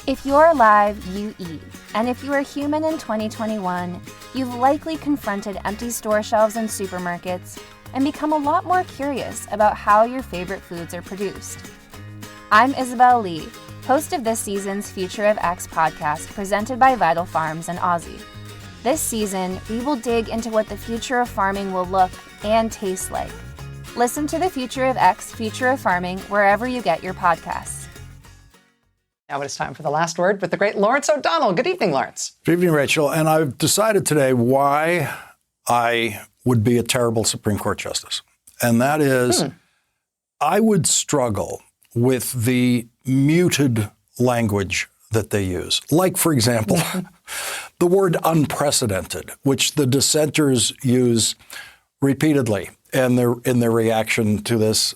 If you're alive, you eat. And if you are human in 2021, you've likely confronted empty store shelves in supermarkets and become a lot more curious about how your favorite foods are produced. I'm Isabel Lee, host of this season's Future of X podcast presented by Vital Farms and Aussie. This season, we will dig into what the future of farming will look and taste like. Listen to the Future of X, Future of Farming, wherever you get your podcasts. Now it is time for the last word with the great Lawrence O'Donnell. Good evening, Lawrence. Good evening, Rachel. And I've decided today why I would be a terrible Supreme Court justice. And that is, I would struggle with the muted language that they use. Like, for example, the word unprecedented, which the dissenters use repeatedly in their reaction to this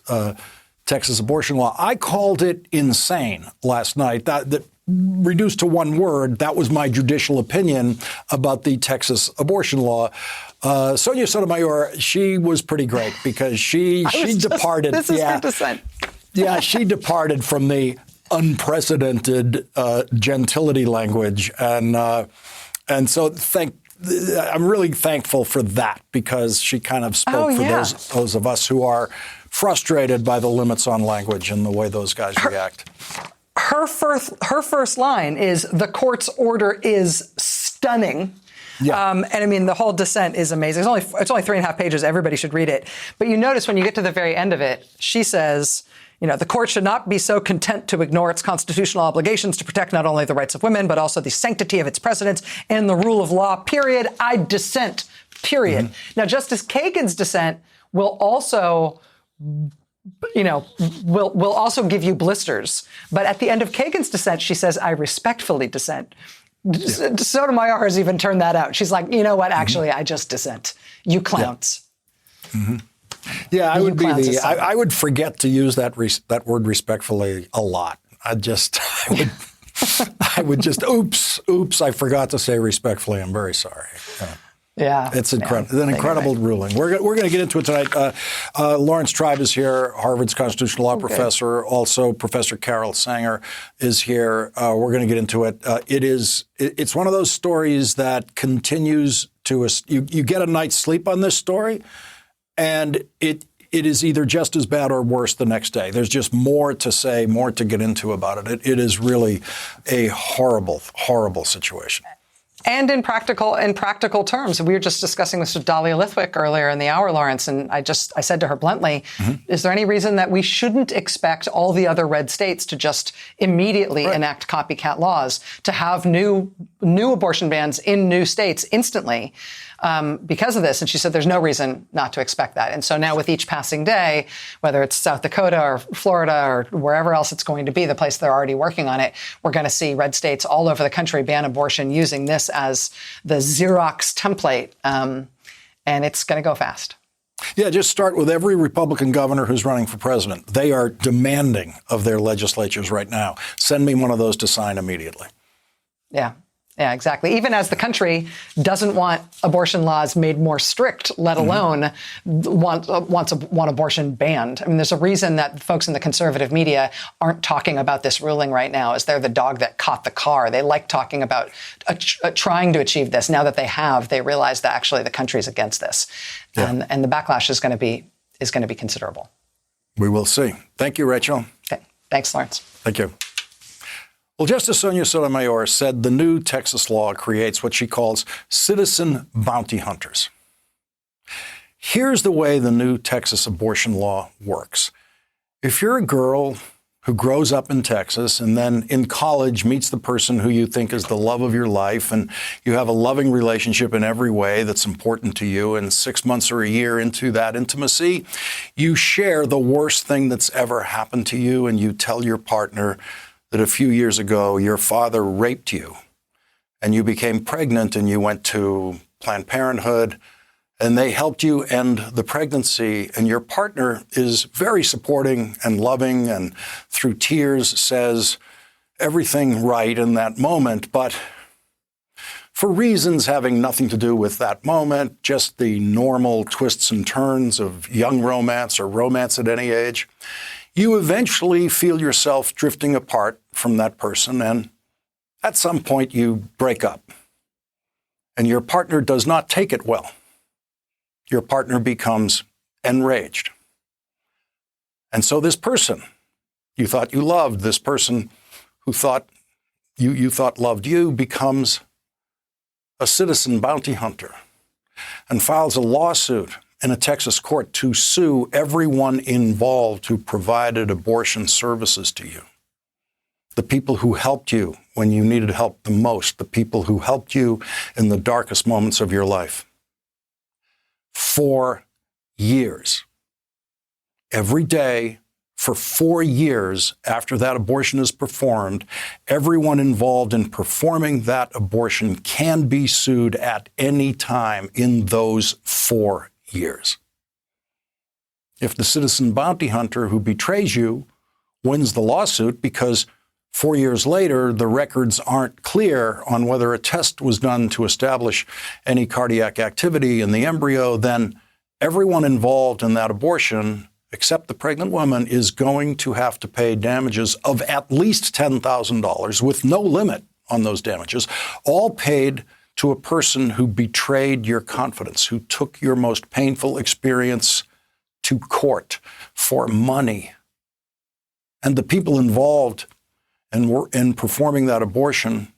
Texas abortion law. I called it insane last night. That reduced to one word, that was my judicial opinion about the Texas abortion law. Sonia Sotomayor, she was pretty great because she departed. This is her dissent. Yeah, she departed from the unprecedented gentility language, and so I'm really thankful for that because she kind of spoke for those of us who are frustrated by the limits on language and the way those guys react. Her first line is, "The court's order is stunning." Yeah. And I mean, the whole dissent is amazing. It's only 3.5 pages. Everybody should read it. But you notice when you get to the very end of it, she says, the court should not be so content to ignore its constitutional obligations to protect not only the rights of women, but also the sanctity of its precedents and the rule of law, period. I dissent, period. Mm-hmm. Now, Justice Kagan's dissent will also will also give you blisters. But at the end of Kagan's dissent, she says, "I respectfully dissent." Yeah. Sotomayor has even turned that out. She's like, you know what? Actually, I just dissent. You clowns. Yeah. Mm-hmm. Yeah, I would forget to use that word respectfully a lot. I would just, oops, I forgot to say respectfully. I'm very sorry. Yeah. It's an incredible ruling. We're going to get into it tonight. Lawrence Tribe is here, Harvard's constitutional law professor. Also, Professor Carol Sanger is here. We're going to get into it. It's one of those stories that continues to, you get a night's sleep on this story, and it is either just as bad or worse the next day. There's just more to say, more to get into about it. It is really a horrible, horrible situation. And in practical terms, we were just discussing this with Dahlia Lithwick earlier in the hour, Lawrence, and I said to her bluntly, is there any reason that we shouldn't expect all the other red states to just immediately enact copycat laws, to have new abortion bans in new states instantly because of this? And she said there's no reason not to expect that. And so now with each passing day, whether it's South Dakota or Florida or wherever else it's going to be, the place they're already working on it, we're going to see red states all over the country ban abortion using this as the Xerox template. And it's going to go fast. Yeah, just start with every Republican governor who's running for president. They are demanding of their legislatures right now, send me one of those to sign immediately. Yeah, exactly. Even as the country doesn't want abortion laws made more strict, let alone want abortion banned. I mean, there's a reason that folks in the conservative media aren't talking about this ruling right now, is they're the dog that caught the car. They like talking about trying to achieve this. Now that they realize that actually the country's against this, and the backlash is going to be considerable. We will see. Thank you, Rachel. Okay. Thanks, Lawrence. Thank you. Well, Justice Sonia Sotomayor said the new Texas law creates what she calls citizen bounty hunters. Here's the way the new Texas abortion law works. If you're a girl who grows up in Texas and then in college meets the person who you think is the love of your life, and you have a loving relationship in every way that's important to you, and 6 months or a year into that intimacy, you share the worst thing that's ever happened to you, and you tell your partner that a few years ago your father raped you and you became pregnant and you went to Planned Parenthood and they helped you end the pregnancy, and your partner is very supporting and loving and through tears says everything right in that moment, but for reasons having nothing to do with that moment, just the normal twists and turns of young romance or romance at any age, you eventually feel yourself drifting apart from that person and At some point, you break up, and your partner does not take it well. Your partner becomes enraged. And so this person you thought you loved, this person who thought you thought loved you, becomes a citizen bounty hunter and files a lawsuit in a Texas court to sue everyone involved who provided abortion services to you. The people who helped you when you needed help the most, the people who helped you in the darkest moments of your life. For years. Every day for 4 years after that abortion is performed, everyone involved in performing that abortion can be sued at any time in those 4 years. If the citizen bounty hunter who betrays you wins the lawsuit because 4 years later the records aren't clear on whether a test was done to establish any cardiac activity in the embryo, then everyone involved in that abortion, except the pregnant woman, is going to have to pay damages of at least $10,000 with no limit on those damages, all paid to a person who betrayed your confidence, who took your most painful experience to court for money. And the people involved in performing that abortion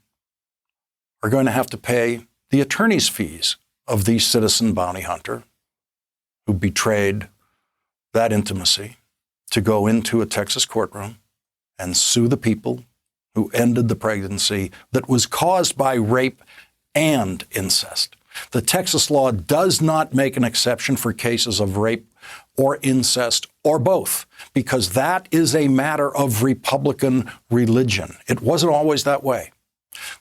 are going to have to pay the attorney's fees of the citizen bounty hunter who betrayed that intimacy to go into a Texas courtroom and sue the people who ended the pregnancy that was caused by rape and incest. The Texas law does not make an exception for cases of rape or incest or both, because that is a matter of Republican religion. It wasn't always that way.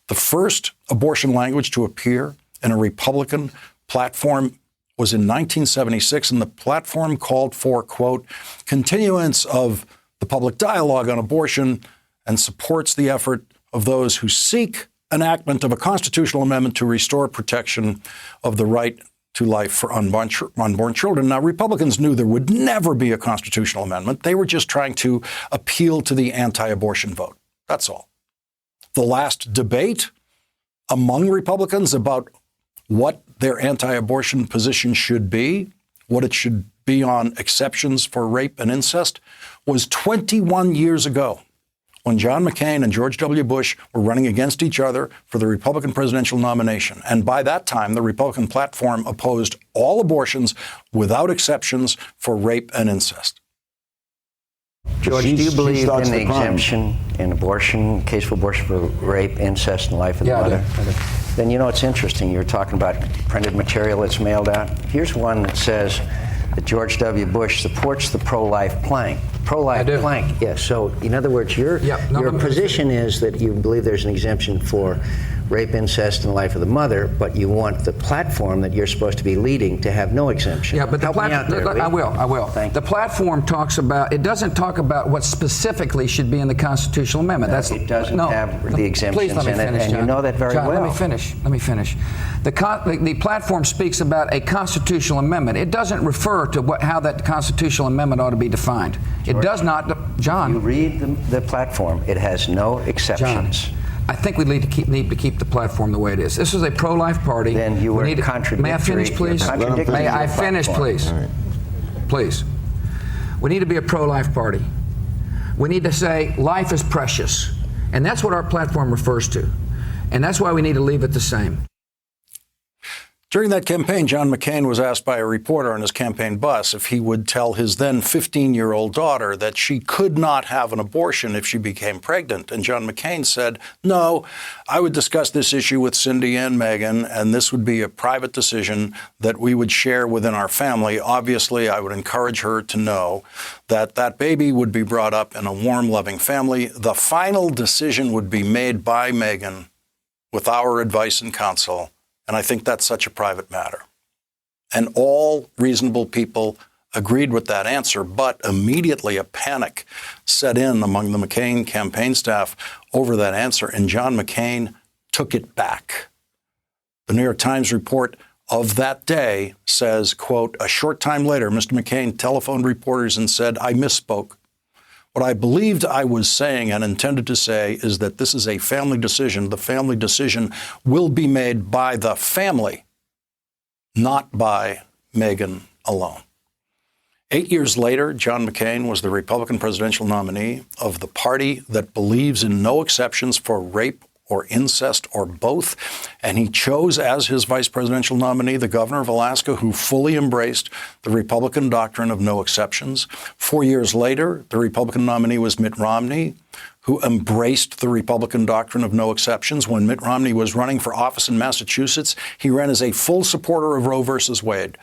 The first abortion language to appear in a Republican platform was in 1976, and the platform called for, quote, continuance of the public dialogue on abortion and supports the effort of those who seek enactment of a constitutional amendment to restore protection of the right to life for unborn children. Now, Republicans knew there would never be a constitutional amendment. They were just trying to appeal to the anti-abortion vote. That's all. The last debate among Republicans about what their anti-abortion position should be, what it should be on exceptions for rape and incest, was 21 years ago, when John McCain and George W. Bush were running against each other for the Republican presidential nomination. And by that time, the Republican platform opposed all abortions without exceptions for rape and incest. George, do you believe in the exemption in abortion, case for abortion for rape, incest, and life of the mother? I do. Then you know it's interesting. You're talking about printed material that's mailed out. Here's one that says that George W. Bush supports the pro-life plank. Pro-life plank, yes. So, in other words, your position is that you believe there's an exemption for rape, incest, and life of the mother, but you want the platform that you're supposed to be leading to have no exemption. Yeah, but the platform, I will. The platform talks about, it doesn't talk about what specifically should be in the constitutional amendment. It doesn't have the exemptions in it, and you know that very well. Let me finish. The platform speaks about a constitutional amendment. It doesn't refer to how that constitutional amendment ought to be defined. George, it does not, John. You read the platform. It has no exceptions. John, I think we need to keep the platform the way it is. This is a pro-life party. Then you were contradictory. May I finish, please? May I finish, please? Right. Please. We need to be a pro-life party. We need to say life is precious. And that's what our platform refers to. And that's why we need to leave it the same. During that campaign, John McCain was asked by a reporter on his campaign bus if he would tell his then 15-year-old daughter that she could not have an abortion if she became pregnant. And John McCain said, no, I would discuss this issue with Cindy and Megan, and this would be a private decision that we would share within our family. Obviously, I would encourage her to know that that baby would be brought up in a warm, loving family. The final decision would be made by Megan with our advice and counsel. And I think that's such a private matter. And all reasonable people agreed with that answer, but immediately a panic set in among the McCain campaign staff over that answer, and John McCain took it back. The New York Times report of that day says, quote, a short time later, Mr. McCain telephoned reporters and said, I misspoke. What I believed I was saying and intended to say is that this is a family decision. The family decision will be made by the family, not by Meghan alone. 8 years later, John McCain was the Republican presidential nominee of the party that believes in no exceptions for rape or incest or both. And he chose as his vice presidential nominee the governor of Alaska, who fully embraced the Republican doctrine of no exceptions. 4 years later, the Republican nominee was Mitt Romney, who embraced the Republican doctrine of no exceptions. When Mitt Romney was running for office in Massachusetts, he ran as a full supporter of Roe versus Wade.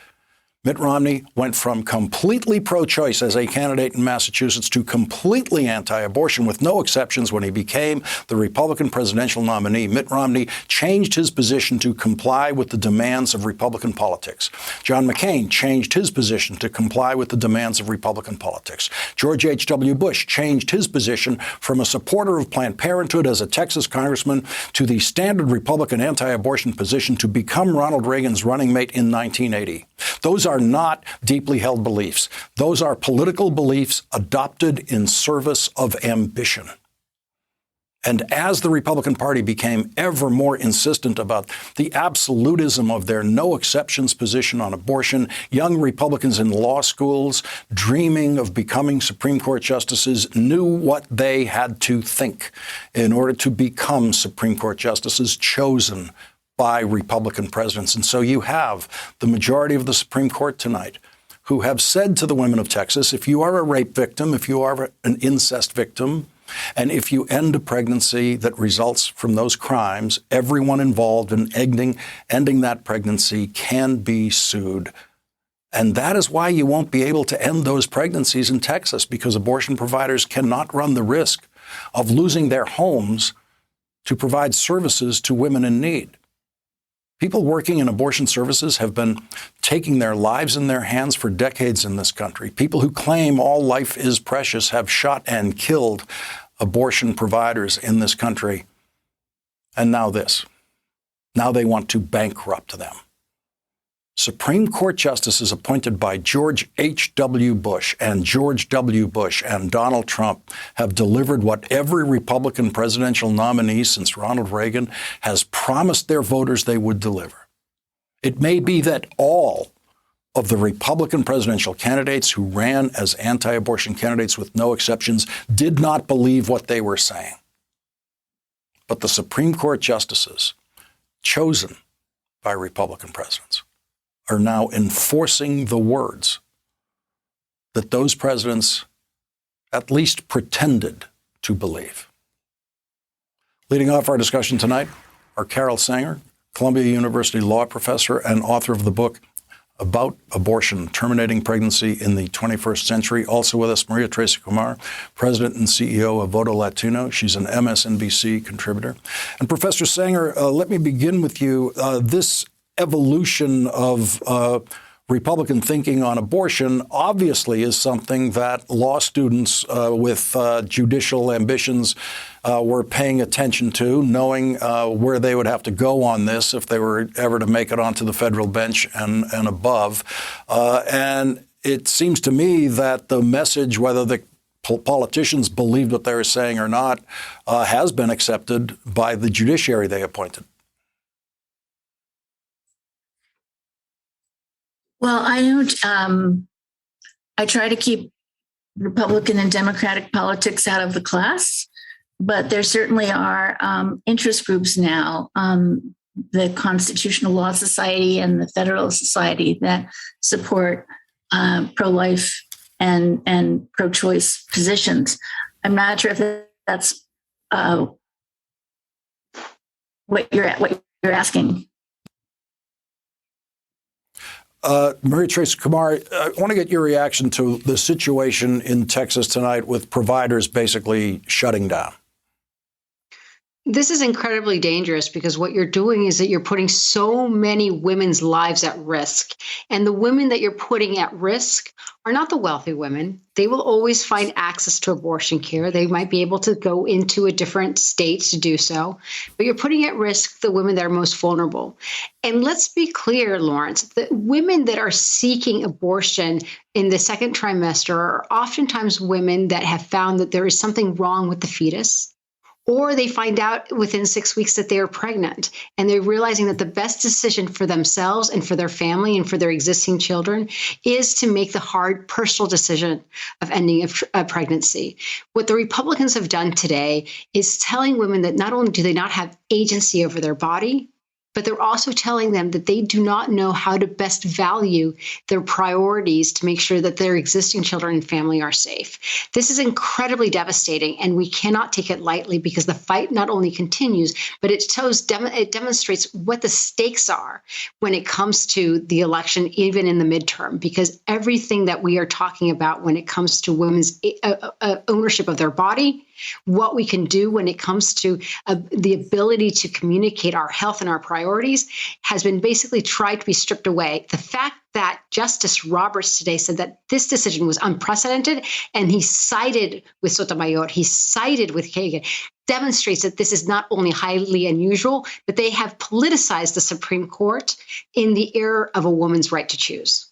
Mitt Romney went from completely pro-choice as a candidate in Massachusetts to completely anti-abortion with no exceptions when he became the Republican presidential nominee. Mitt Romney changed his position to comply with the demands of Republican politics. John McCain changed his position to comply with the demands of Republican politics. George H.W. Bush changed his position from a supporter of Planned Parenthood as a Texas congressman to the standard Republican anti-abortion position to become Ronald Reagan's running mate in 1980. Those are not deeply held beliefs. Those are political beliefs adopted in service of ambition. And as the Republican Party became ever more insistent about the absolutism of their no exceptions position on abortion, young Republicans in law schools dreaming of becoming Supreme Court justices knew what they had to think in order to become Supreme Court justices chosen by Republican presidents. And so you have the majority of the Supreme Court tonight who have said to the women of Texas, if you are a rape victim, if you are an incest victim, and if you end a pregnancy that results from those crimes, everyone involved in ending that pregnancy can be sued. And that is why you won't be able to end those pregnancies in Texas, because abortion providers cannot run the risk of losing their homes to provide services to women in need. People working in abortion services have been taking their lives in their hands for decades in this country. People who claim all life is precious have shot and killed abortion providers in this country. And now this. Now they want to bankrupt them. Supreme Court justices appointed by George H.W. Bush and George W. Bush and Donald Trump have delivered what every Republican presidential nominee since Ronald Reagan has promised their voters they would deliver. It may be that all of the Republican presidential candidates who ran as anti-abortion candidates with no exceptions did not believe what they were saying. But the Supreme Court justices chosen by Republican presidents are now enforcing the words that those presidents at least pretended to believe. Leading off our discussion tonight are Carol Sanger, Columbia University law professor and author of the book About Abortion, Terminating Pregnancy in the 21st Century. Also with us, Maria Teresa Kumar, president and CEO of Voto Latino. She's an MSNBC contributor. And Professor Sanger, let me begin with you. This evolution of Republican thinking on abortion obviously is something that law students with judicial ambitions were paying attention to, knowing where they would have to go on this if they were ever to make it onto the federal bench and above. And it seems to me that the message, whether the politicians believed what they were saying or not, has been accepted by the judiciary they appointed. Well, I don't. I try to keep Republican and Democratic politics out of the class, but there certainly are interest groups now, the Constitutional Law Society and the Federalist Society, that support pro-life and pro-choice positions. I'm not sure if that's what you're asking. Maria Teresa Kumar, I want to get your reaction to the situation in Texas tonight with providers basically shutting down. This is incredibly dangerous because what you're doing is that you're putting so many women's lives at risk. And the women that you're putting at risk are not the wealthy women. They will always find access to abortion care. They might be able to go into a different state to do so. But you're putting at risk the women that are most vulnerable. And let's be clear, Lawrence, the women that are seeking abortion in the second trimester are oftentimes women that have found that there is something wrong with the fetus, or they find out within 6 weeks that they are pregnant, and they're realizing that the best decision for themselves and for their family and for their existing children is to make the hard personal decision of ending a pregnancy. What the Republicans have done today is telling women that not only do they not have agency over their body, but they're also telling them that they do not know how to best value their priorities to make sure that their existing children and family are safe. This is incredibly devastating, and we cannot take it lightly because the fight not only continues, but it demonstrates what the stakes are when it comes to the election, even in the midterm, because everything that we are talking about when it comes to women's ownership of their body, what we can do when it comes to the ability to communicate our health and our priorities has been basically tried to be stripped away. The fact that Justice Roberts today said that this decision was unprecedented, and he sided with Sotomayor, he sided with Kagan, demonstrates that this is not only highly unusual, but they have politicized the Supreme Court in the era of a woman's right to choose.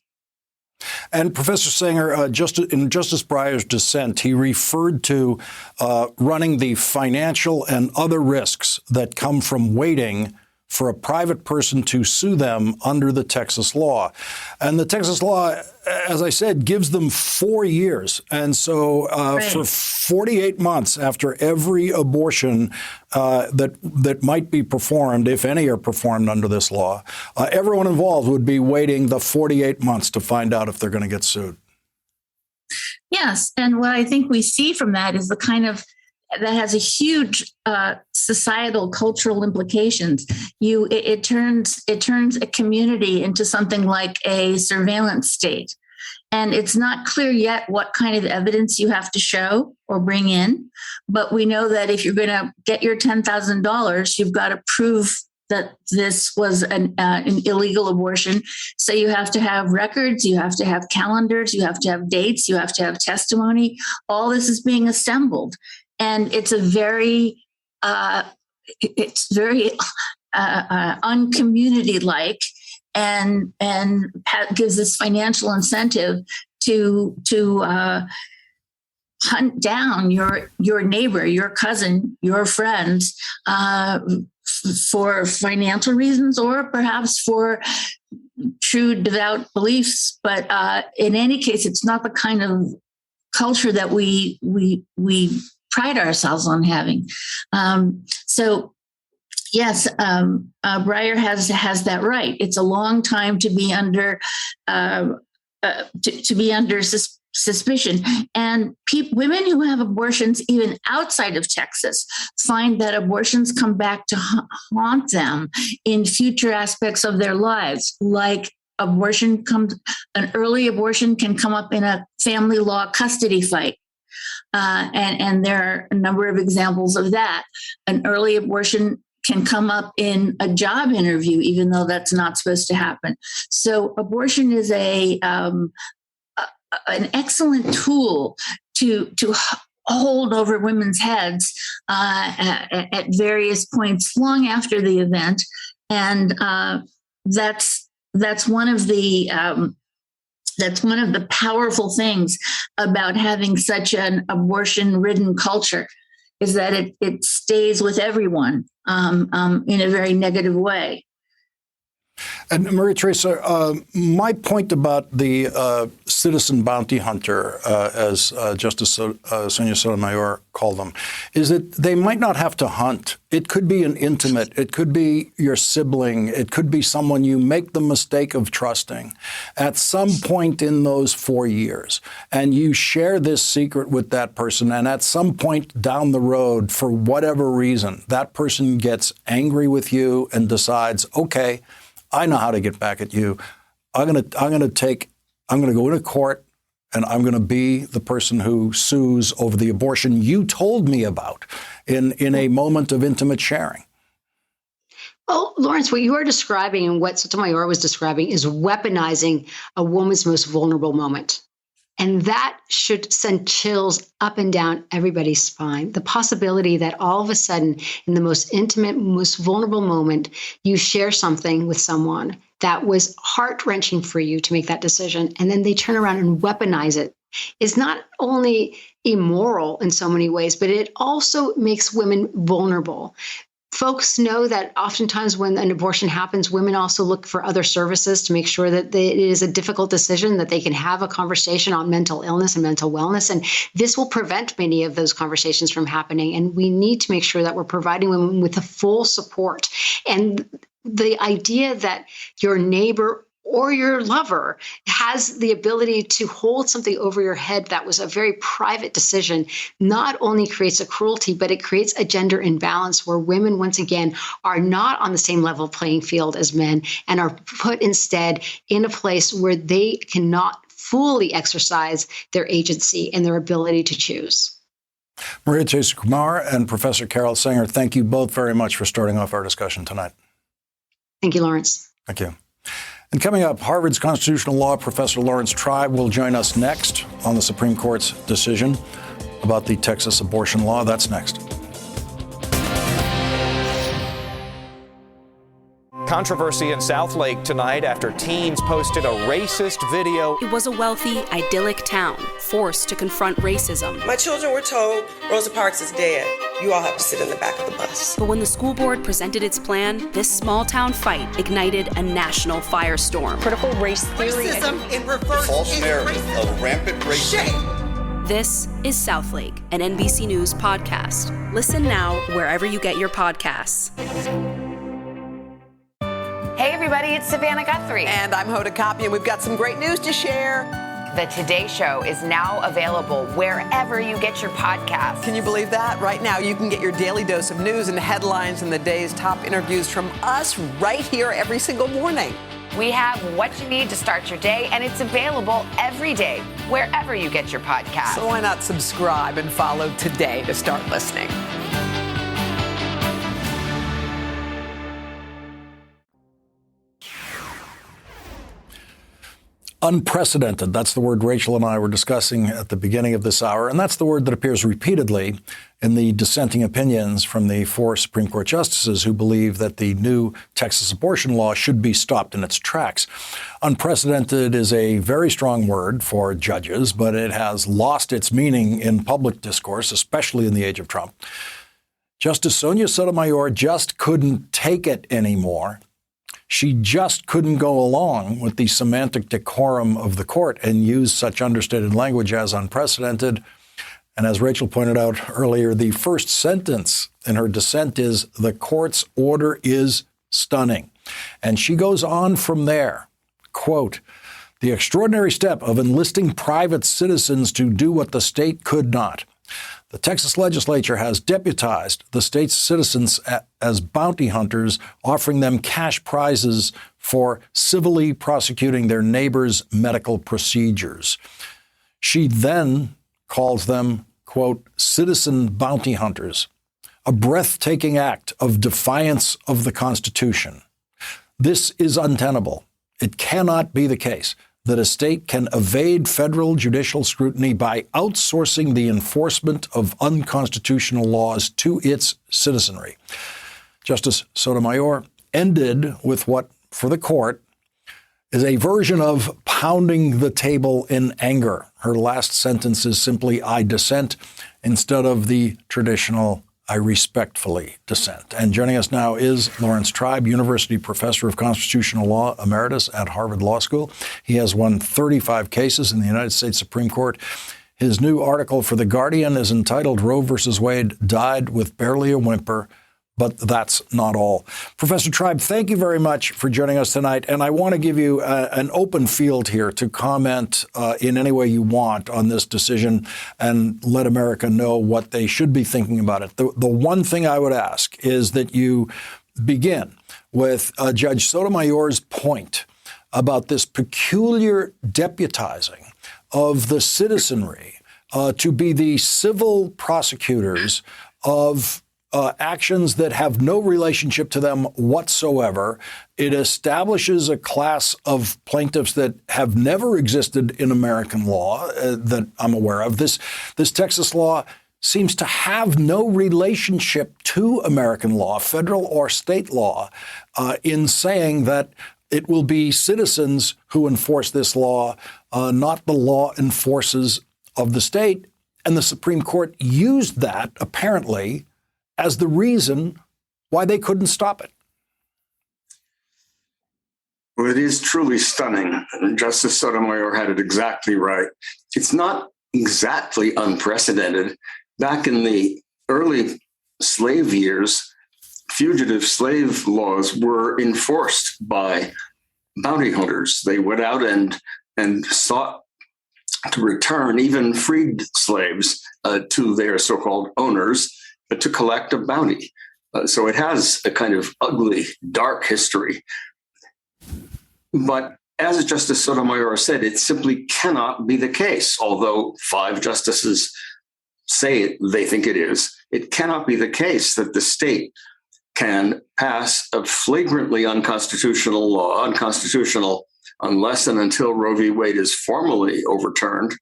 And Professor Sanger, in Justice Breyer's dissent, he referred to running the financial and other risks that come from waiting for a private person to sue them under the Texas law. And the Texas law, as I said, gives them 4 years. And so for 48 months after every abortion that might be performed, if any are performed under this law, everyone involved would be waiting the 48 months to find out if they're going to get sued. Yes. And what I think we see from that is the kind of that has a huge societal, cultural implications. It turns a community into something like a surveillance state. And it's not clear yet what kind of evidence you have to show or bring in. But we know that if you're going to get your $10,000, you've got to prove that this was an illegal abortion. So you have to have records, you have to have calendars, you have to have dates, you have to have testimony. All this is being assembled. And it's very uncommunity-like, and gives this financial incentive to hunt down your neighbor, your cousin, your friends for financial reasons, or perhaps for true devout beliefs. But in any case, it's not the kind of culture that we pride ourselves on having. So yes, Breyer has that right. It's a long time to be under suspicion, and women who have abortions even outside of Texas find that abortions come back to haunt them in future aspects of their lives, like an early abortion can come up in a family law custody fight. And there are a number of examples of that. An early abortion can come up in a job interview, even though that's not supposed to happen. So abortion is an excellent tool to hold over women's heads at various points long after the event. And that's one of the powerful things about having such an abortion-ridden culture, is that it stays with everyone in a very negative way. And Maria Teresa, my point about the citizen bounty hunter, as Justice Sonia Sotomayor called them, is that they might not have to hunt. It could be an intimate. It could be your sibling. It could be someone you make the mistake of trusting at some point in those 4 years. And you share this secret with that person. And at some point down the road, for whatever reason, that person gets angry with you and decides, okay, I know how to get back at you. I'm going to go into court and I'm going to be the person who sues over the abortion you told me about in a moment of intimate sharing. Well, Lawrence, what you are describing and what Sotomayor was describing is weaponizing a woman's most vulnerable moment. And that should send chills up and down everybody's spine. The possibility that all of a sudden, in the most intimate, most vulnerable moment, you share something with someone that was heart-wrenching for you to make that decision, and then they turn around and weaponize it, is not only immoral in so many ways, but it also makes women vulnerable. Folks know that oftentimes when an abortion happens, women also look for other services to make sure that it is a difficult decision, that they can have a conversation on mental illness and mental wellness. And this will prevent many of those conversations from happening. And we need to make sure that we're providing women with the full support. And the idea that your neighbor or your lover has the ability to hold something over your head that was a very private decision not only creates a cruelty, but it creates a gender imbalance where women, once again, are not on the same level playing field as men and are put instead in a place where they cannot fully exercise their agency and their ability to choose. Maria Kumar and Professor Carol Singer, thank you both very much for starting off our discussion tonight. Thank you, Lawrence. Thank you. And coming up, Harvard's constitutional law professor Lawrence Tribe will join us next on the Supreme Court's decision about the Texas abortion law. That's next. Controversy in South Lake tonight after teens posted a racist video. It was a wealthy, idyllic town, forced to confront racism. My children were told Rosa Parks is dead. You all have to sit in the back of the bus. But when the school board presented its plan, this small town fight ignited a national firestorm. Critical race theory. Racism in reverse. False narrative of rampant racism. Shame. This is South Lake, an NBC News podcast. Listen now wherever you get your podcasts. Hey everybody, it's Savannah Guthrie. And I'm Hoda Kotb, and we've got some great news to share. The Today Show is now available wherever you get your podcasts. Can you believe that? Right now, you can get your daily dose of news and headlines and the day's top interviews from us right here every single morning. We have what you need to start your day, and it's available every day, wherever you get your podcasts. So why not subscribe and follow today to start listening? Unprecedented. That's the word Rachel and I were discussing at the beginning of this hour, and that's the word that appears repeatedly in the dissenting opinions from the 4 Supreme Court justices who believe that the new Texas abortion law should be stopped in its tracks. Unprecedented is a very strong word for judges, but it has lost its meaning in public discourse, especially in the age of Trump. Justice Sonia Sotomayor just couldn't take it anymore. She just couldn't go along with the semantic decorum of the court and use such understated language as unprecedented. And as Rachel pointed out earlier, the first sentence in her dissent is, "The court's order is stunning." And she goes on from there, quote, "The extraordinary step of enlisting private citizens to do what the state could not. The Texas legislature has deputized the state's citizens as bounty hunters, offering them cash prizes for civilly prosecuting their neighbors' medical procedures." She then calls them, quote, "citizen bounty hunters, a breathtaking act of defiance of the Constitution. This is untenable. It cannot be the case that a state can evade federal judicial scrutiny by outsourcing the enforcement of unconstitutional laws to its citizenry." Justice Sotomayor ended with what, for the court, is a version of pounding the table in anger. Her last sentence is simply, "I dissent," instead of the traditional, "I respectfully dissent." And joining us now is Lawrence Tribe, University Professor of Constitutional Law Emeritus at Harvard Law School. He has won 35 cases in the United States Supreme Court. His new article for The Guardian is entitled "Roe v. Wade Died with Barely a Whimper." But that's not all. Professor Tribe, thank you very much for joining us tonight. And I want to give you an open field here to comment in any way you want on this decision and let America know what they should be thinking about it. The one thing I would ask is that you begin with Judge Sotomayor's point about this peculiar deputizing of the citizenry to be the civil prosecutors of actions that have no relationship to them whatsoever. It establishes a class of plaintiffs that have never existed in American law that I'm aware of. This Texas law seems to have no relationship to American law, federal or state law, in saying that it will be citizens who enforce this law, not the law enforcers of the state. And the Supreme Court used that, apparently, as the reason why they couldn't stop it. Well, it is truly stunning. Justice Sotomayor had it exactly right. It's not exactly unprecedented. Back in the early slave years, fugitive slave laws were enforced by bounty hunters. They went out and sought to return even freed slaves to their so-called owners to collect a bounty. So it has a kind of ugly, dark history. But as Justice Sotomayor said, it simply cannot be the case, although 5 justices say they think it is. It cannot be the case that the state can pass a flagrantly unconstitutional law, unconstitutional unless and until Roe v. Wade is formally overturned,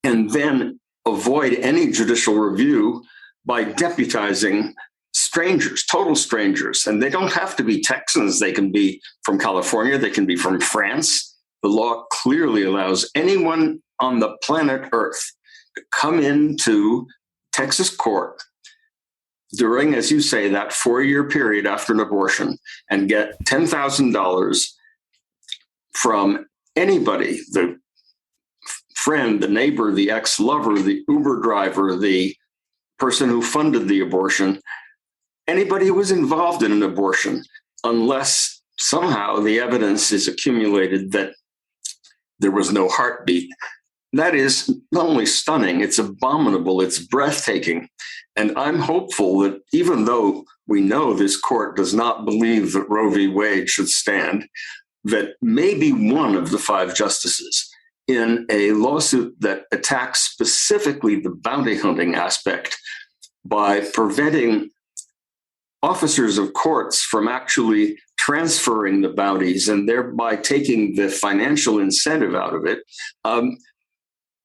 and then avoid any judicial review by deputizing strangers, total strangers. And they don't have to be Texans. They can be from California. They can be from France. The law clearly allows anyone on the planet Earth to come into Texas court during, as you say, that 4-year period after an abortion and get $10,000 from anybody, the friend, the neighbor, the ex-lover, the Uber driver, the person who funded the abortion, anybody who was involved in an abortion, unless somehow the evidence is accumulated that there was no heartbeat. That is not only stunning, it's abominable, it's breathtaking. And I'm hopeful that even though we know this court does not believe that Roe v. Wade should stand, that maybe one of the 5 justices in a lawsuit that attacks specifically the bounty hunting aspect by preventing officers of courts from actually transferring the bounties and thereby taking the financial incentive out of it,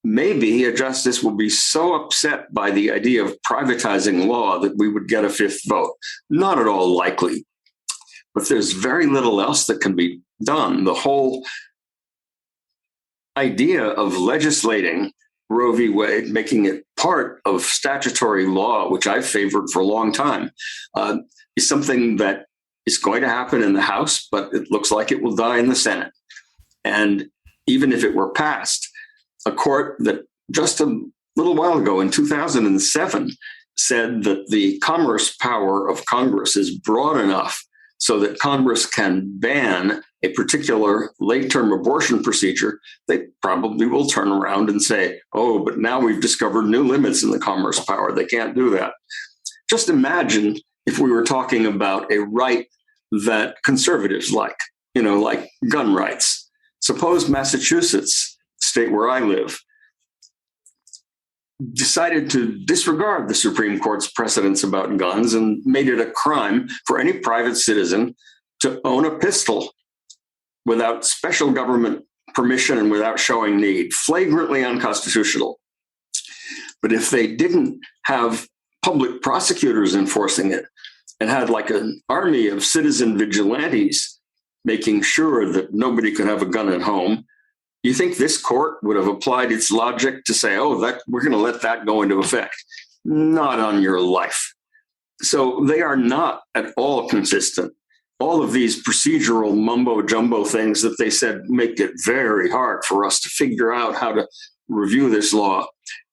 maybe a justice will be so upset by the idea of privatizing law that we would get a 5th vote. Not at all likely. But there's very little else that can be done. The whole idea of legislating Roe v. Wade, making it part of statutory law, which I've favored for a long time, is something that is going to happen in the House, but it looks like it will die in the Senate. And even if it were passed, a court that just a little while ago in 2007 said that the commerce power of Congress is broad enough so that Congress can ban a particular late-term abortion procedure, they probably will turn around and say, oh, but now we've discovered new limits in the commerce power. They can't do that. Just imagine if we were talking about a right that conservatives like gun rights. Suppose Massachusetts, the state where I live, decided to disregard the Supreme Court's precedents about guns and made it a crime for any private citizen to own a pistol without special government permission and without showing need. Flagrantly unconstitutional. But if they didn't have public prosecutors enforcing it and had like an army of citizen vigilantes making sure that nobody could have a gun at home, you think this court would have applied its logic to say, oh, we're going to let that go into effect? Not on your life. So they are not at all consistent. All of these procedural mumbo jumbo things that they said make it very hard for us to figure out how to review this law.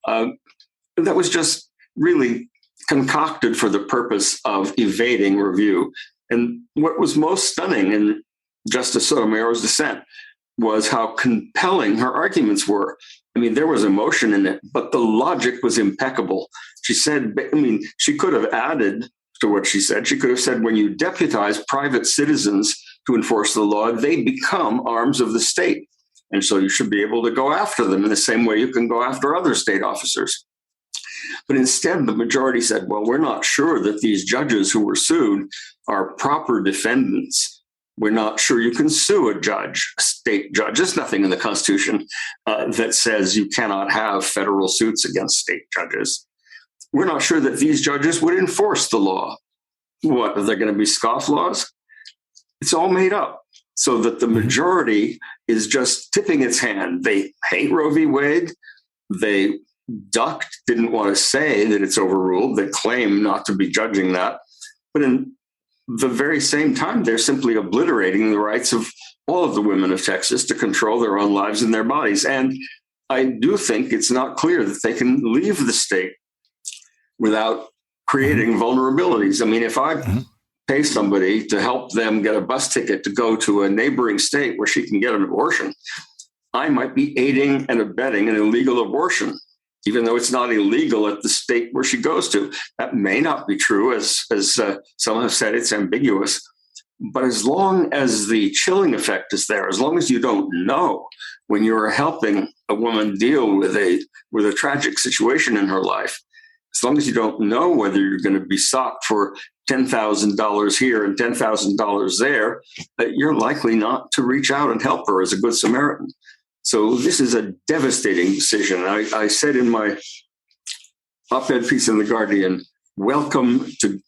That was just really concocted for the purpose of evading review. And what was most stunning in Justice Sotomayor's dissent was how compelling her arguments were. I mean, there was emotion in it, but the logic was impeccable. She said, she could have added to what she said. She could have said, when you deputize private citizens to enforce the law, they become arms of the state. And so you should be able to go after them in the same way you can go after other state officers. But instead, the majority said, well, we're not sure that these judges who were sued are proper defendants. We're not sure you can sue a judge, a state judge. There's nothing in the Constitution that says you cannot have federal suits against state judges. We're not sure that these judges would enforce the law. What, are there going to be scofflaws? It's all made up so that the majority is just tipping its hand. They hate Roe v. Wade. They ducked, didn't want to say that it's overruled. They claim not to be judging that. But in the very same time, they're simply obliterating the rights of all of the women of Texas to control their own lives and their bodies. And I do think it's not clear that they can leave the state without creating vulnerabilities. I mean, if I pay somebody to help them get a bus ticket to go to a neighboring state where she can get an abortion, I might be aiding and abetting an illegal abortion, even though it's not illegal at the state where she goes to. That may not be true, as some have said, it's ambiguous. But as long as the chilling effect is there, as long as you don't know when you're helping a woman deal with a tragic situation in her life, as long as you don't know whether you're going to be socked for $10,000 here and $10,000 there, you're likely not to reach out and help her as a good Samaritan. So this is a devastating decision. I said in my op-ed piece in The Guardian, welcome to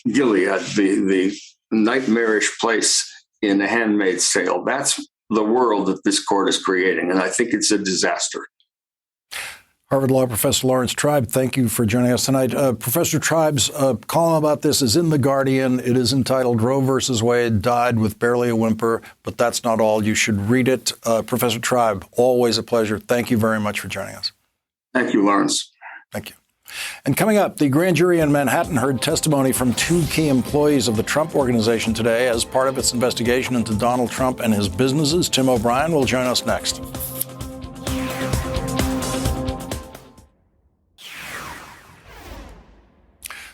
Gilead, the nightmarish place in A Handmaid's Tale. That's the world that this court is creating, and I think it's a disaster. Harvard Law Professor Lawrence Tribe, thank you for joining us tonight. Professor Tribe's column about this is in The Guardian. It is entitled Roe versus Wade Died with Barely a Whimper, but that's not all. You should read it. Professor Tribe, always a pleasure. Thank you very much for joining us. Thank you, Lawrence. Thank you. And coming up, the grand jury in Manhattan heard testimony from 2 key employees of the Trump Organization today as part of its investigation into Donald Trump and his businesses. Tim O'Brien will join us next.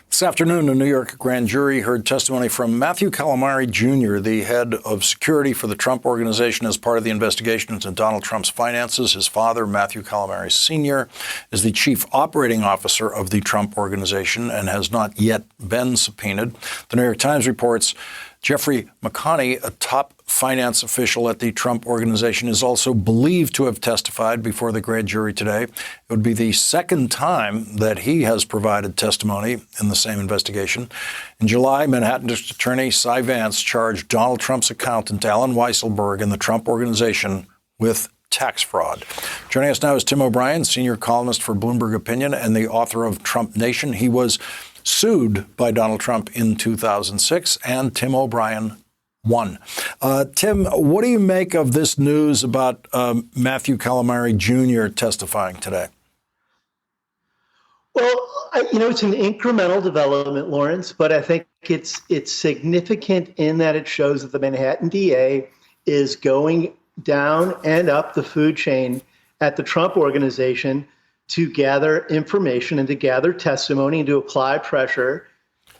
This afternoon, a New York grand jury heard testimony from Matthew Calamari Jr., the head of security for the Trump Organization, as part of the investigation into Donald Trump's finances. His father, Matthew Calamari Sr., is the chief operating officer of the Trump Organization and has not yet been subpoenaed. The New York Times reports Jeffrey McConney, a top finance official at the Trump Organization, is also believed to have testified before the grand jury today. It would be the second time that he has provided testimony in the same investigation. In July, Manhattan District Attorney Cy Vance charged Donald Trump's accountant, Alan Weisselberg, and the Trump Organization with tax fraud. Joining us now is Tim O'Brien, senior columnist for Bloomberg Opinion and the author of Trump Nation. He was sued by Donald Trump in 2006, and Tim O'Brien won. Tim, what do you make of this news about Matthew Calamari Jr. testifying today? Well, it's an incremental development, Lawrence, but I think it's significant in that it shows that the Manhattan DA is going down and up the food chain at the Trump Organization to gather information and to gather testimony and to apply pressure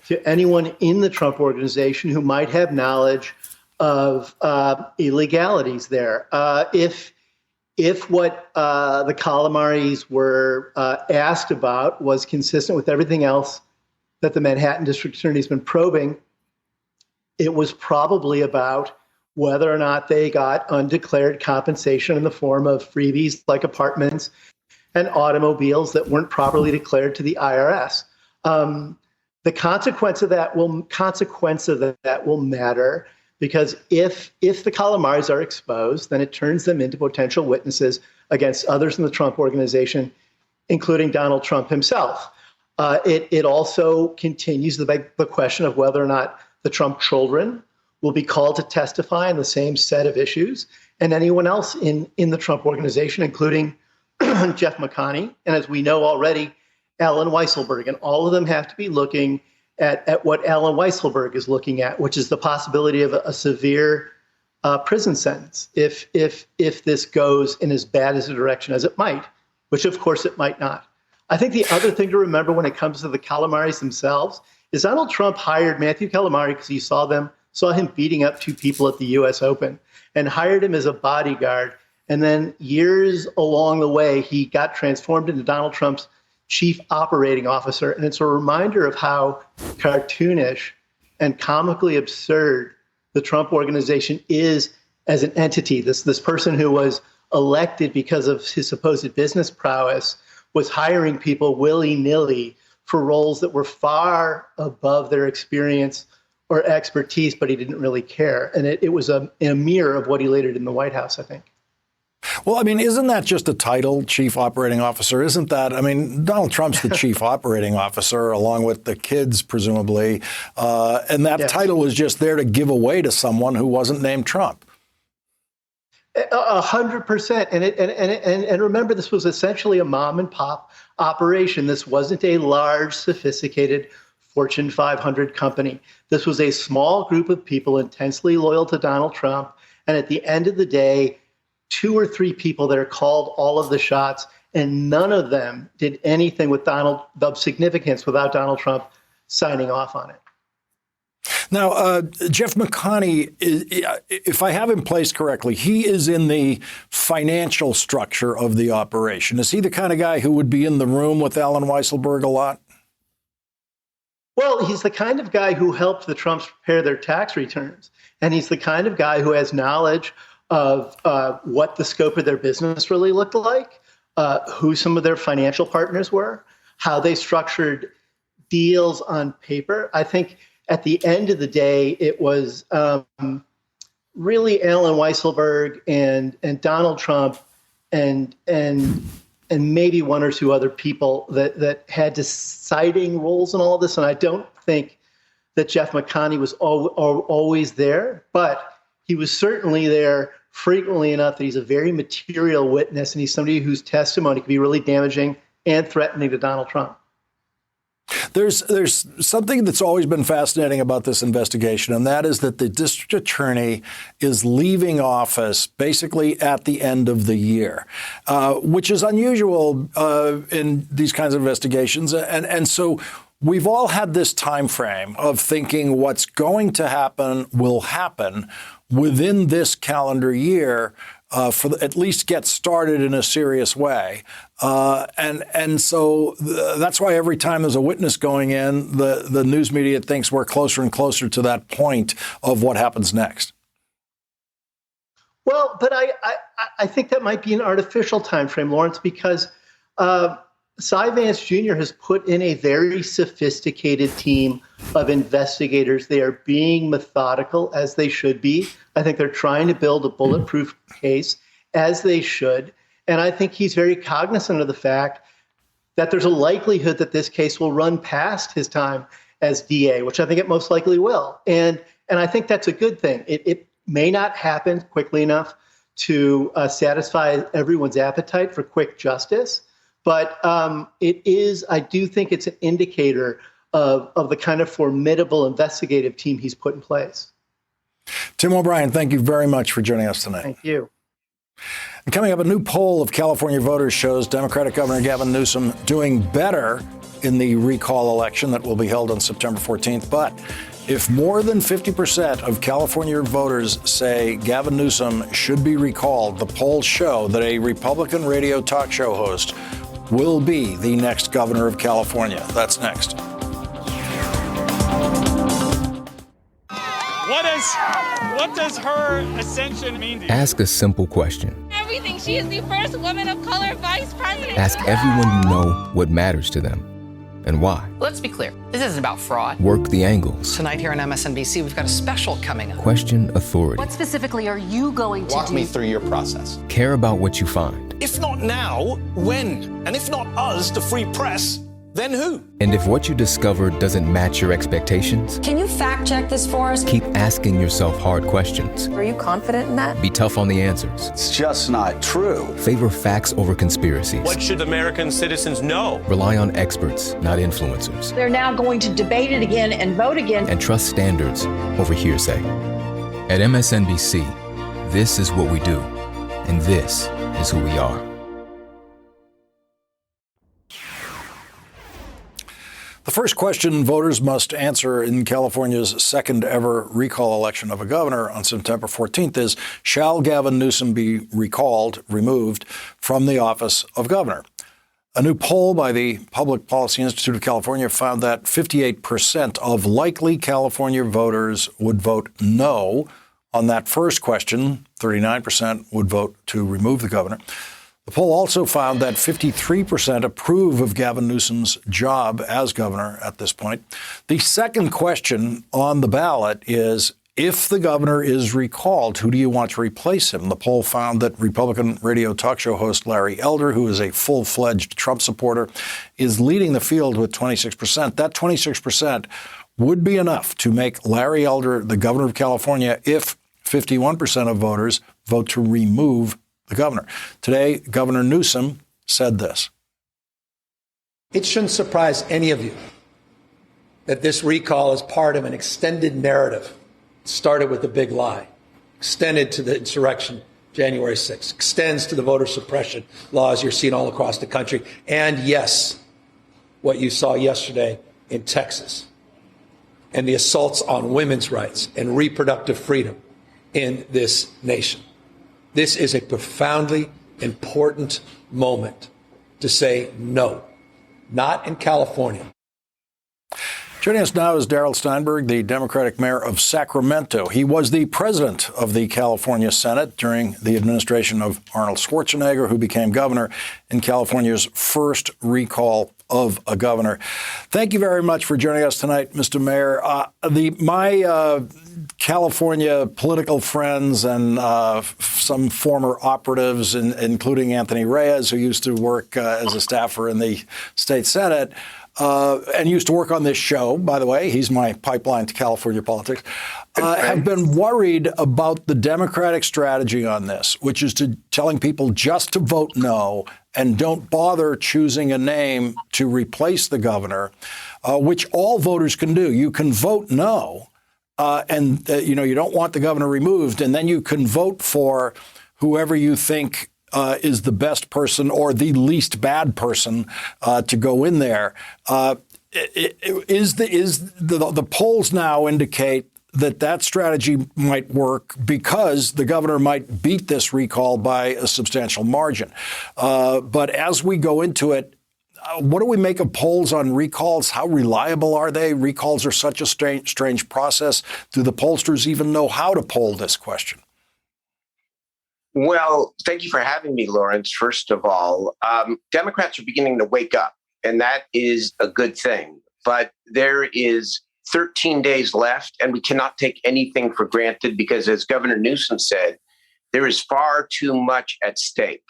to anyone in the Trump Organization who might have knowledge of illegalities there. If what the Calamaris were asked about was consistent with everything else that the Manhattan District Attorney has been probing, it was probably about whether or not they got undeclared compensation in the form of freebies like apartments and automobiles that weren't properly declared to the IRS. The consequence of that will matter, because if the Calamaris are exposed, then it turns them into potential witnesses against others in the Trump Organization, including Donald Trump himself. It also continues the question of whether or not the Trump children will be called to testify on the same set of issues, and anyone else in the Trump Organization, including Jeff McConney, and as we know already, Alan Weisselberg. And all of them have to be looking at what Alan Weisselberg is looking at, which is the possibility of a severe prison sentence if this goes in as bad as a direction as it might, which of course it might not. I think the other thing to remember when it comes to the Calamaris themselves is Donald Trump hired Matthew Calamari because he saw them saw him beating up two people at the U.S. Open and hired him as a bodyguard. And then years along the way, he got transformed into Donald Trump's chief operating officer. And it's a reminder of how cartoonish and comically absurd the Trump organization is as an entity. This person who was elected because of his supposed business prowess was hiring people willy-nilly for roles that were far above their experience or expertise, but he didn't really care. And it was a mirror of what he later did in the White House, I think. Well, I mean, isn't that just a title, chief operating officer? Isn't that, I mean, Donald Trump's the chief operating officer, along with the kids, presumably. And that title was just there to give away to someone who wasn't named Trump. 100%. And remember, this was essentially a mom and pop operation. This wasn't a large, sophisticated Fortune 500 company. This was a small group of people intensely loyal to Donald Trump. And at the end of the day, 2 or 3 people that are called all of the shots, and none of them did anything with of significance without Donald Trump signing off on it. Now, Jeff McConney, if I have him placed correctly, he is in the financial structure of the operation. Is he the kind of guy who would be in the room with Alan Weisselberg a lot? Well, he's the kind of guy who helped the Trumps prepare their tax returns. And he's the kind of guy who has knowledge of what the scope of their business really looked like, who some of their financial partners were, how they structured deals on paper. I think at the end of the day, it was really Alan Weisselberg and Donald Trump and maybe 1 or 2 other people that had deciding roles in all of this. And I don't think that Jeff McConney was always there, but he was certainly there frequently enough that he's a very material witness, and he's somebody whose testimony can be really damaging and threatening to Donald Trump. There's something that's always been fascinating about this investigation, and that is that the district attorney is leaving office basically at the end of the year, which is unusual in these kinds of investigations. And so we've all had this time frame of thinking what's going to happen will happen within this calendar year, at least get started in a serious way. And so that's why every time there's a witness going in, the news media thinks we're closer and closer to that point of what happens next. Well, but I think that might be an artificial time frame, Lawrence, because Cy Vance Jr. has put in a very sophisticated team of investigators. They are being methodical, as they should be. I think they're trying to build a bulletproof case, as they should. And I think he's very cognizant of the fact that there's a likelihood that this case will run past his time as DA, which I think it most likely will. And I think that's a good thing. It may not happen quickly enough to satisfy everyone's appetite for quick justice. But I do think it's an indicator of the kind of formidable investigative team he's put in place. Tim O'Brien, thank you very much for joining us tonight. Thank you. And coming up, a new poll of California voters shows Democratic Governor Gavin Newsom doing better in the recall election that will be held on September 14th. But if more than 50% of California voters say Gavin Newsom should be recalled, the polls show that a Republican radio talk show host will be the next governor of California. That's next. What does her ascension mean to you? Ask a simple question. Everything. She is the first woman of color vice president. Ask everyone you know what matters to them and why. Let's be clear. This isn't about fraud. Work the angles. Tonight here on MSNBC, we've got a special coming up. Question authority. What specifically are you going to do? Walk me through your process. Care about what you find. If not now, when? And if not us, the free press, then who? And if what you discover doesn't match your expectations, can you fact check this for us? Keep asking yourself hard questions. Are you confident in that? Be tough on the answers. It's just not true. Favor facts over conspiracies. What should American citizens know? Rely on experts, not influencers. They're now going to debate it again and vote again. And trust standards over hearsay. At MSNBC, this is what we do. And this is who we are. The first question voters must answer in California's second ever recall election of a governor on September 14th is, shall Gavin Newsom be removed from the office of governor? A new poll by the Public Policy Institute of California found that 58% of likely California voters would vote no on that first question. 39% would vote to remove the governor. The poll also found that 53% approve of Gavin Newsom's job as governor at this point. The second question on the ballot is, if the governor is recalled, who do you want to replace him? The poll found that Republican radio talk show host Larry Elder, who is a full-fledged Trump supporter, is leading the field with 26%. That 26% would be enough to make Larry Elder the governor of California if 51% of voters vote to remove the governor. Today, Governor Newsom said this. It shouldn't surprise any of you that this recall is part of an extended narrative. It started with the big lie, extended to the insurrection, January 6th, extends to the voter suppression laws you're seeing all across the country. And yes, what you saw yesterday in Texas and the assaults on women's rights and reproductive freedom in this nation. This is a profoundly important moment to say no, not in California. Joining us now is Darrell Steinberg, the Democratic mayor of Sacramento. He was the president of the California Senate during the administration of Arnold Schwarzenegger, who became governor in California's first recall of a governor. Thank you very much for joining us tonight, Mr. Mayor. My California political friends and some former operatives, including Anthony Reyes, who used to work as a staffer in the state Senate, and used to work on this show, by the way, he's my pipeline to California politics, have been worried about the Democratic strategy on this, which is to telling people just to vote no and don't bother choosing a name to replace the governor, which all voters can do. You can vote no, and you don't want the governor removed, and then you can vote for whoever you think is the best person or the least bad person to go in there. The polls now indicate that strategy might work because the governor might beat this recall by a substantial margin. But as we go into it, what do we make of polls on recalls? How reliable are they? Recalls are such a strange process. Do the pollsters even know how to poll this question? Well, thank you for having me, Lawrence. First of all, Democrats are beginning to wake up, and that is a good thing. But there is 13 days left, and we cannot take anything for granted because, as Governor Newsom said, there is far too much at stake.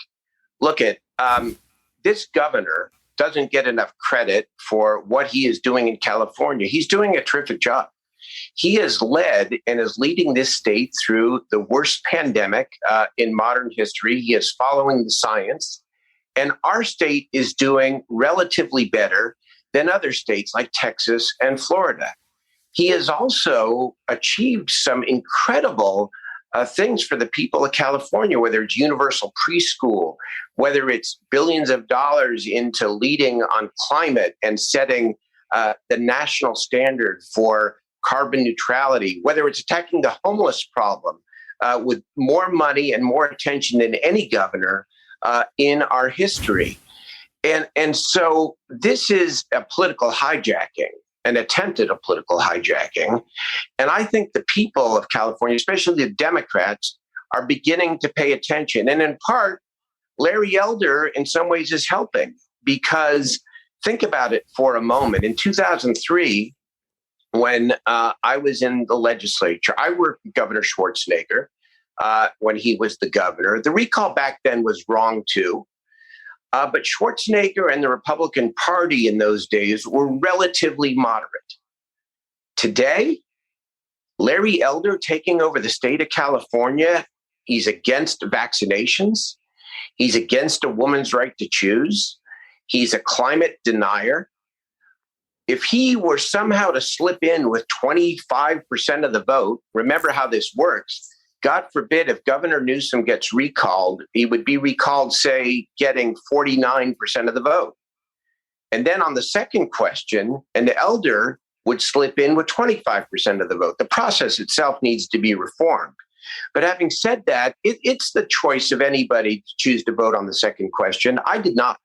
Look at this governor doesn't get enough credit for what he is doing in California. He's doing a terrific job. He has led and is leading this state through the worst pandemic in modern history. He is following the science, and our state is doing relatively better than other states like Texas and Florida. He has also achieved some incredible things for the people of California, whether it's universal preschool, whether it's billions of dollars into leading on climate and setting the national standard for carbon neutrality, whether it's attacking the homeless problem with more money and more attention than any governor in our history. And so this is a political hijacking, an attempt at a political hijacking. And I think the people of California, especially the Democrats, are beginning to pay attention. And in part, Larry Elder in some ways is helping, because think about it for a moment. In 2003, when I was in the legislature, I worked with Governor Schwarzenegger when he was the governor. The recall back then was wrong, too. But Schwarzenegger and the Republican Party in those days were relatively moderate. Today, Larry Elder taking over the state of California, he's against vaccinations. He's against a woman's right to choose. He's a climate denier. If he were somehow to slip in with 25% of the vote, remember how this works. God forbid if Governor Newsom gets recalled, he would be recalled, say, getting 49% of the vote. And then on the second question, an elder would slip in with 25% of the vote. The process itself needs to be reformed. But having said that, it's the choice of anybody to choose to vote on the second question. I did not.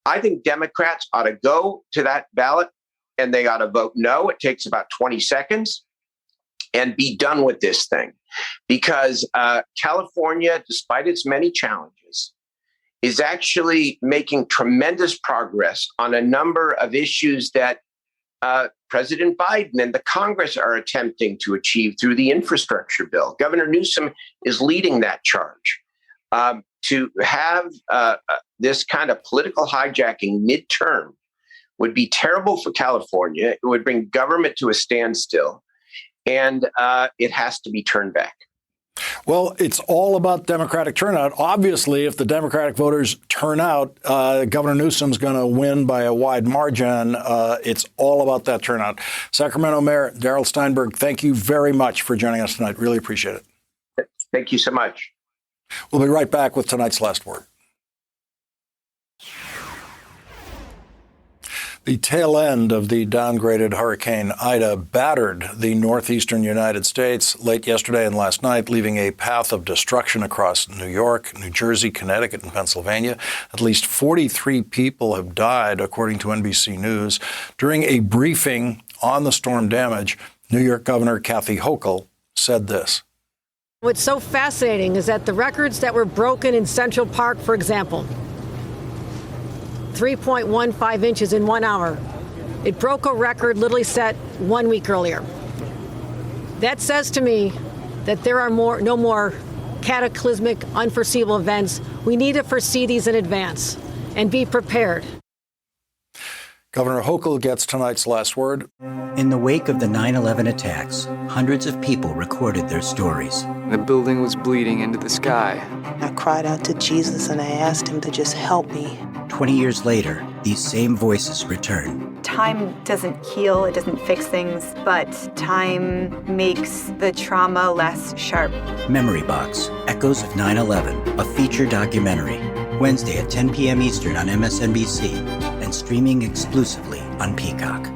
I think Democrats ought to go to that ballot and they ought to vote no. It takes about 20 seconds and be done with this thing. Because California, despite its many challenges, is actually making tremendous progress on a number of issues that President Biden and the Congress are attempting to achieve through the infrastructure bill. Governor Newsom is leading that charge. To have this kind of political hijacking midterm would be terrible for California. It would bring government to a standstill, and it has to be turned back. Well, it's all about Democratic turnout. Obviously, if the Democratic voters turn out, Governor Newsom's going to win by a wide margin. It's all about that turnout. Sacramento Mayor Darrell Steinberg, thank you very much for joining us tonight. Really appreciate it. Thank you so much. We'll be right back with tonight's Last Word. The tail end of the downgraded Hurricane Ida battered the northeastern United States late yesterday and last night, leaving a path of destruction across New York, New Jersey, Connecticut, and Pennsylvania. At least 43 people have died, according to NBC News. During a briefing on the storm damage, New York Governor Kathy Hochul said this. What's so fascinating is that the records that were broken in Central Park, for example, 3.15 inches in 1 hour. It broke a record literally set 1 week earlier. That says to me that there are no more cataclysmic, unforeseeable events. We need to foresee these in advance and be prepared. Governor Hochul gets tonight's last word. In the wake of the 9/11 attacks, hundreds of people recorded their stories. The building was bleeding into the sky. I cried out to Jesus and I asked him to just help me. 20 years later, these same voices return. Time doesn't heal, it doesn't fix things, but time makes the trauma less sharp. Memory Box, Echoes of 9/11, a feature documentary. Wednesday at 10 p.m. Eastern on MSNBC and streaming exclusively on Peacock.